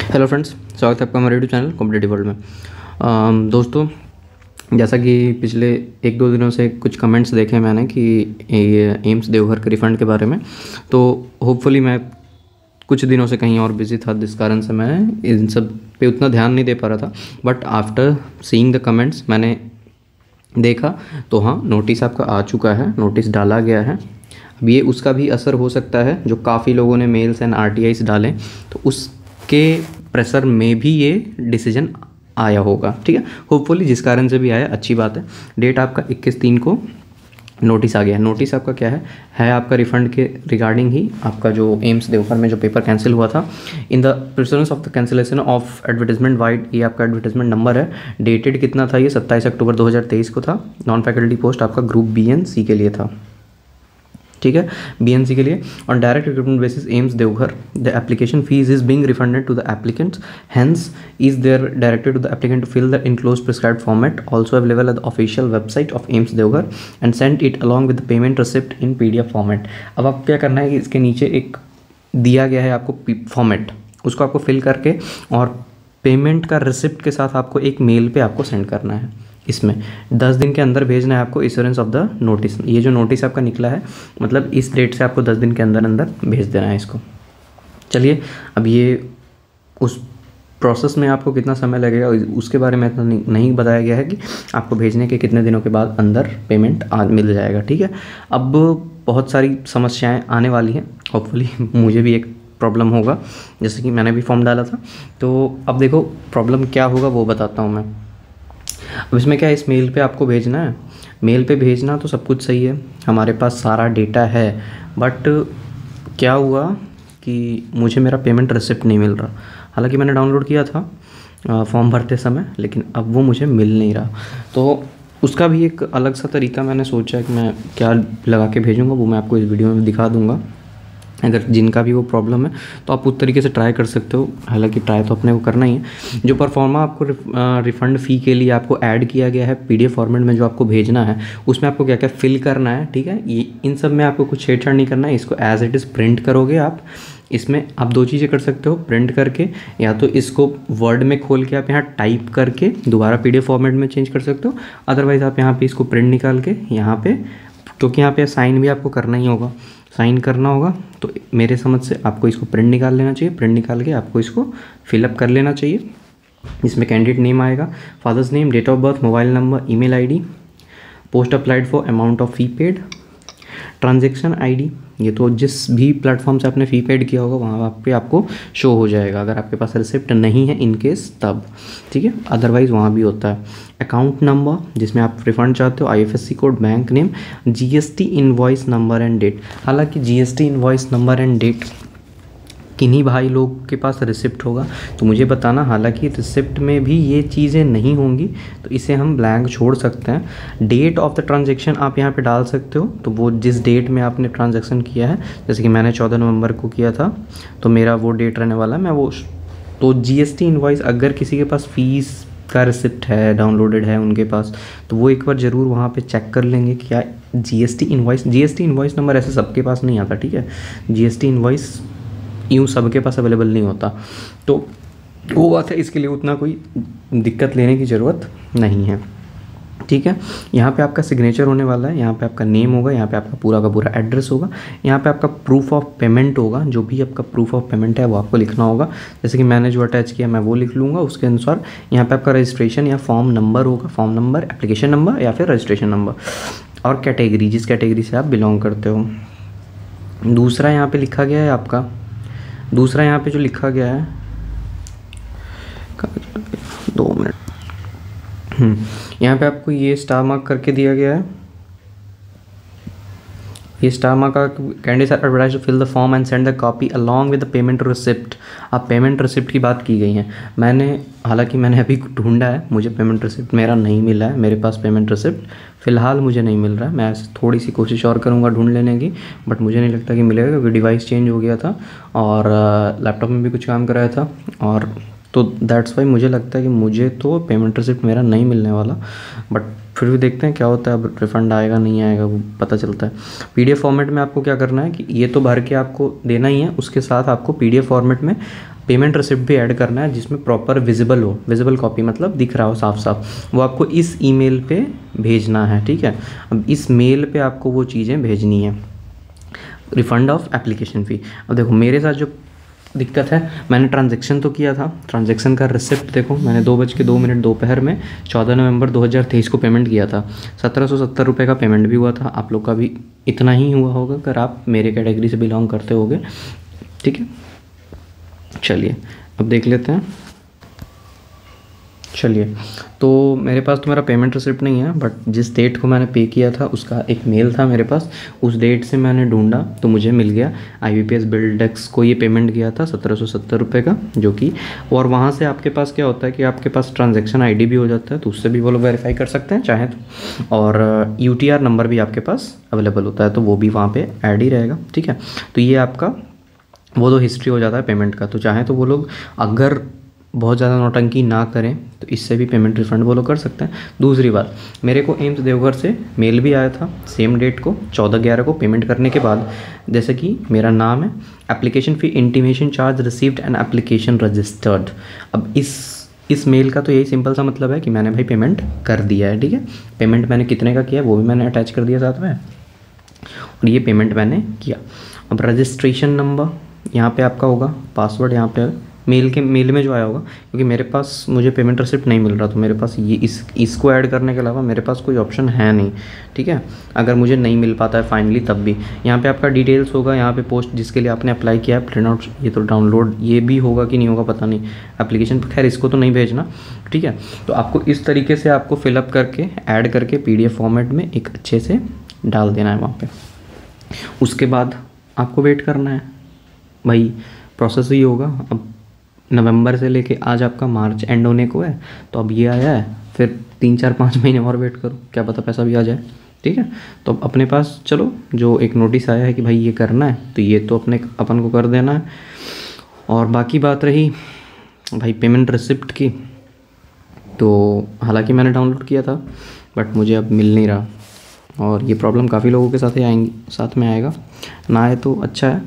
Hello friends, स्वागत है आपका हमारे यूट्यूब चैनल कॉम्पिटिटिव वर्ल्ड में। दोस्तों, जैसा कि पिछले 1-2 दिनों से कुछ कमेंट्स देखे मैंने कि ये एम्स देवघर के रिफ़ंड के बारे में, तो होपफुली मैं कुछ दिनों से कहीं और बिजी था, जिस कारण से मैं इन सब पे उतना ध्यान नहीं दे पा रहा था। But after seeing the comments मैंने देखा तो हाँ, नोटिस आपका आ चुका है, नोटिस डाला गया है। अब ये उसका भी असर हो सकता है, जो काफ़ी लोगों ने मेल्स एंड आरटीआईस डालें तो उसके प्रेशर में भी ये डिसीजन आया होगा। ठीक है, होपफुली जिस कारण से भी आया अच्छी बात है। डेट आपका 21/3 को नोटिस आ गया है। नोटिस आपका क्या है आपका रिफ़ंड के रिगार्डिंग ही आपका जो एम्स देवघर में जो पेपर कैंसिल हुआ था, in the presence of the cancellation of advertisement wide, ये आपका एडवर्टाइजमेंट नंबर है। डेटेड कितना था, ये 27 अक्टूबर 2023 को था। नॉन फैकल्टी पोस्ट आपका ग्रुप BNC के लिए था। ठीक है, BNC के लिए on direct recruitment basis AIIMS Deoghar, the application fee is being refunded to the applicants, hence is there directed to the applicant to fill the enclose prescribed format also available at the official website of AIIMS Deoghar and send it along with the payment receipt in PDF format. अब आप क्या करना है कि इसके नीचे एक दिया गया है आपको फॉर्मेट, उसको आपको फिल करके और पेमेंट का रिसिप्ट के साथ आपको एक मेल पे आपको सेंड करना है। इसमें 10 दिन के अंदर भेजना है आपको इश्योरेंस ऑफ द नोटिस। ये जो नोटिस आपका निकला है, मतलब इस डेट से आपको 10 दिन के अंदर अंदर भेज देना है इसको। चलिए, अब ये उस प्रोसेस में आपको कितना समय लगेगा उसके बारे में इतना नहीं बताया गया है कि आपको भेजने के कितने दिनों के बाद अंदर पेमेंट मिल जाएगा। ठीक है, अब बहुत सारी समस्याएं आने वाली हैं। होपफुली मुझे भी एक प्रॉब्लम होगा, जैसे कि मैंने भी फॉर्म डाला था। तो अब देखो प्रॉब्लम क्या होगा वो बताता हूँ मैं। अब इसमें क्या है, इस मेल पे आपको भेजना है। मेल पे भेजना तो सब कुछ सही है, हमारे पास सारा डेटा है, बट क्या हुआ कि मुझे मेरा पेमेंट रिसिप्ट नहीं मिल रहा। हालांकि मैंने डाउनलोड किया था फॉर्म भरते समय, लेकिन अब वो मुझे मिल नहीं रहा। तो उसका भी एक अलग सा तरीका मैंने सोचा कि मैं क्या लगा के भेजूँगा, वो मैं आपको इस वीडियो में दिखा दूँगा। अगर जिनका भी वो प्रॉब्लम है तो आप उस तरीके से ट्राई कर सकते हो। हालांकि ट्राई तो अपने को करना ही है। जो परफॉर्मा आपको रिफ़ंड फ़ी के लिए आपको ऐड किया गया है PDF फॉर्मेट में, जो आपको भेजना है उसमें आपको क्या क्या फिल करना है। ठीक है, ये इन सब में आपको कुछ छेड़छाड़ नहीं करना है। इसको एज इट इज़ प्रिंट करोगे आप। इसमें आप 2 चीज़ें कर सकते हो, प्रिंट करके, या तो इसको वर्ड में खोल के आप यहाँ टाइप करके दोबारा PDF फॉर्मेट में चेंज कर सकते हो। अदरवाइज़ आप यहाँ पे इसको प्रिंट निकाल के यहाँ पे, क्योंकि यहाँ पे साइन भी आपको करना ही होगा, साइन करना होगा, तो मेरे समझ से आपको इसको प्रिंट निकाल लेना चाहिए। प्रिंट निकाल के आपको इसको फिलअप कर लेना चाहिए। इसमें कैंडिडेट नेम आएगा, father's name, date of birth, mobile number, email ID, post applied for, amount of fee paid, transaction ID। ये तो जिस भी प्लेटफॉर्म से आपने फ़ी पेड किया होगा वहाँ पे आपको शो हो जाएगा, अगर आपके पास रिसिप्ट नहीं है इन केस तब। ठीक है, अदरवाइज़ वहाँ भी होता है। अकाउंट नंबर जिसमें आप रिफ़ंड चाहते हो, IFSC code, bank name, GST invoice number and date. हालांकि GST invoice number and date किन्हीं भाई लोग के पास रिसिप्ट होगा तो मुझे बताना। हालांकि रिसिप्ट में भी ये चीज़ें नहीं होंगी तो इसे हम ब्लैंक छोड़ सकते हैं। डेट ऑफ द ट्रांजैक्शन आप यहाँ पे डाल सकते हो, तो वो जिस डेट में आपने ट्रांजैक्शन किया है, जैसे कि मैंने 14 नवंबर को किया था तो मेरा वो डेट रहने वाला है। मैं वो तो GST इनवॉइस, अगर किसी के पास फ़ीस का रिसिप्ट है, डाउनलोडेड है उनके पास, तो वो एक बार ज़रूर वहाँ पे चेक कर लेंगे क्या GST इनवॉइस नंबर ऐसे सबके पास नहीं आता। ठीक है, GST इनवॉइस यूँ सबके पास अवेलेबल नहीं होता, तो वो बात है, इसके लिए उतना कोई दिक्कत लेने की ज़रूरत नहीं है। ठीक है, यहाँ पे आपका सिग्नेचर होने वाला है, यहाँ पे आपका नेम होगा, यहाँ पे आपका पूरा का पूरा एड्रेस होगा, यहाँ पे आपका प्रूफ ऑफ पेमेंट होगा। जो भी आपका प्रूफ ऑफ पेमेंट है वो आपको लिखना होगा। जैसे कि मैंने जो अटैच किया मैं वो लिख लूँगा, उसके अनुसार यहाँ पे आपका रजिस्ट्रेशन या फॉर्म नंबर होगा, फॉर्म नंबर, एप्लीकेशन नंबर या फिर रजिस्ट्रेशन नंबर, और कैटेगरी, जिस कैटेगरी से आप बिलोंग करते हो। दूसरा यहाँ पर लिखा गया है आपका, दूसरा यहाँ पे जो लिखा गया है, 2 मिनट, यहाँ पे आपको ये स्टार मार्क करके दिया गया है। ये स्टार मार्क का candidates are advised to fill the form and send the copy along with the payment receipt. अब पेमेंट रिसिप्ट की बात की गई है। हालांकि मैंने अभी ढूंढा है, मुझे पेमेंट रिसिप्ट मेरा नहीं मिला है। मेरे पास पेमेंट रिसिप्ट फ़िलहाल मुझे नहीं मिल रहा है। मैं थोड़ी सी कोशिश और करूँगा ढूंढ लेने की, बट मुझे नहीं लगता कि मिलेगा, क्योंकि डिवाइस चेंज हो गया था और लैपटॉप में भी कुछ काम कराया था, और तो दैट्स वाई मुझे लगता है कि मुझे तो पेमेंट रिसिप्ट मेरा नहीं मिलने वाला। बट फिर भी देखते हैं क्या होता है। अब रिफ़ंड आएगा नहीं आएगा वो पता चलता है। PDF फॉर्मेट में आपको क्या करना है कि ये तो भर के आपको देना ही है, उसके साथ आपको PDF फॉर्मेट में पेमेंट रिसिप्ट भी ऐड करना है जिसमें प्रॉपर विजिबल हो, विजिबल कॉपी मतलब दिख रहा हो साफ साफ, वो आपको इस ईमेल पे भेजना है, ठीक है। अब इस मेल पे आपको वो चीज़ें भेजनी है, रिफंड ऑफ एप्लीकेशन फ़ी। अब देखो मेरे साथ जो दिक्कत है, मैंने ट्रांजैक्शन तो किया था, ट्रांजैक्शन का रिसिप्ट देखो, मैंने 2:02 दोपहर में 14 नवंबर 2023 को पेमेंट किया था। 1770 रुपये का पेमेंट भी हुआ था। आप लोग का भी इतना ही हुआ होगा अगर आप मेरे कैटेगरी से बिलोंग करते होगे, ठीक है। चलिए अब देख लेते हैं। चलिए, तो मेरे पास तो मेरा पेमेंट रिसिप्ट नहीं है, बट जिस डेट को मैंने पे किया था उसका एक मेल था मेरे पास, उस डेट से मैंने ढूंढा तो मुझे मिल गया। IBPS बिल्डेक्स को ये पेमेंट किया था 1770 रुपये का, जो कि, और वहाँ से आपके पास क्या होता है कि आपके पास ट्रांजैक्शन ID भी हो जाता है, तो उससे भी वो लोग वेरीफाई कर सकते हैं चाहे तो, और UTR नंबर भी आपके पास अवेलेबल होता है, तो वो भी वहाँ पर ऐड ही रहेगा, ठीक है। तो ये आपका वो तो हिस्ट्री हो जाता है पेमेंट का। तो चाहे तो वो लोग अगर बहुत ज़्यादा नौटंकी ना करें तो इससे भी पेमेंट रिफंड वो लोग कर सकते हैं। दूसरी बात, मेरे को एम्स देवघर से मेल भी आया था सेम डेट को 14/11 को पेमेंट करने के बाद, जैसे कि मेरा नाम है, application fee intimation charge received and application registered. अब इस मेल का तो यही सिंपल सा मतलब है कि मैंने भाई पेमेंट कर दिया है, ठीक है। पेमेंट मैंने कितने का किया वो भी मैंने अटैच कर दिया साथ में, और ये पेमेंट मैंने किया। अब रजिस्ट्रेशन नंबर यहाँ पे आपका होगा, पासवर्ड यहाँ पे मेल में जो आया होगा, क्योंकि मेरे पास मुझे पेमेंट रिसिप्ट नहीं मिल रहा, तो मेरे पास ये इसको ऐड करने के अलावा मेरे पास कोई ऑप्शन है नहीं, ठीक है। अगर मुझे नहीं मिल पाता है फाइनली तब भी यहाँ पे आपका डिटेल्स होगा, यहाँ पे पोस्ट जिसके लिए आपने अप्लाई किया है, प्रिंट आउट, ये तो डाउनलोड ये भी होगा कि नहीं होगा पता नहीं, एप्लीकेशन खैर इसको तो नहीं भेजना, ठीक है। तो आपको इस तरीके से आपको फिलअप करके ऐड करके PDF फॉर्मेट में एक अच्छे से डाल देना है वहाँ पर। उसके बाद आपको वेट करना है भाई, प्रोसेस ही होगा। अब नवंबर से लेके आज आपका मार्च एंड होने को है, तो अब ये आया है, फिर 3-4-5 महीने और वेट करो, क्या पता पैसा भी आ जाए, ठीक है। तो अब अपने पास चलो जो एक नोटिस आया है कि भाई ये करना है, तो ये तो अपन को कर देना है। और बाकी बात रही भाई पेमेंट रिसिप्ट की, तो हालांकि मैंने डाउनलोड किया था बट मुझे अब मिल नहीं रहा, और ये प्रॉब्लम काफ़ी लोगों के साथ में आएगा। ना आए तो अच्छा है,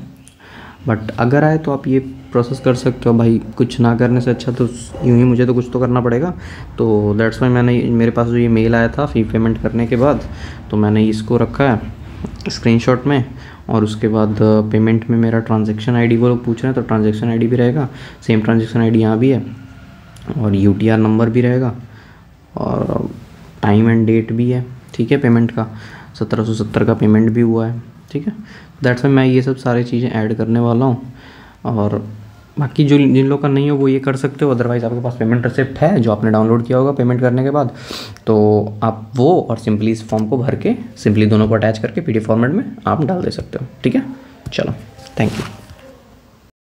बट अगर आए तो आप ये प्रोसेस कर सकते हो भाई। कुछ ना करने से अच्छा तो यूँ ही मुझे तो कुछ तो करना पड़ेगा, तो दैट्स वाई मेरे पास जो ये मेल आया था फ़ी पेमेंट करने के बाद, तो मैंने इसको रखा है स्क्रीनशॉट में, और उसके बाद पेमेंट में मेरा ट्रांजैक्शन ID वो लोग पूछ रहे हैं, तो ट्रांजैक्शन ID भी रहेगा, सेम ट्रांजैक्शन ID यहाँ भी है, और UTR नंबर भी रहेगा, और टाइम एंड डेट भी है, ठीक है। पेमेंट का 1770 का पेमेंट भी हुआ है, ठीक है। दैट्स वाई मैं ये सब सारी चीज़ें ऐड करने वाला हूँ, और बाकी जो जिन लोग का नहीं हो वो ये कर सकते हो। अदरवाइज़ आपके पास पेमेंट रिसिप्ट है जो आपने डाउनलोड किया होगा पेमेंट करने के बाद, तो आप वो और सिंपली इस फॉर्म को भर के सिंपली दोनों को अटैच करके PDF फॉर्मेट में आप डाल दे सकते हो, ठीक है। चलो, थैंक यू।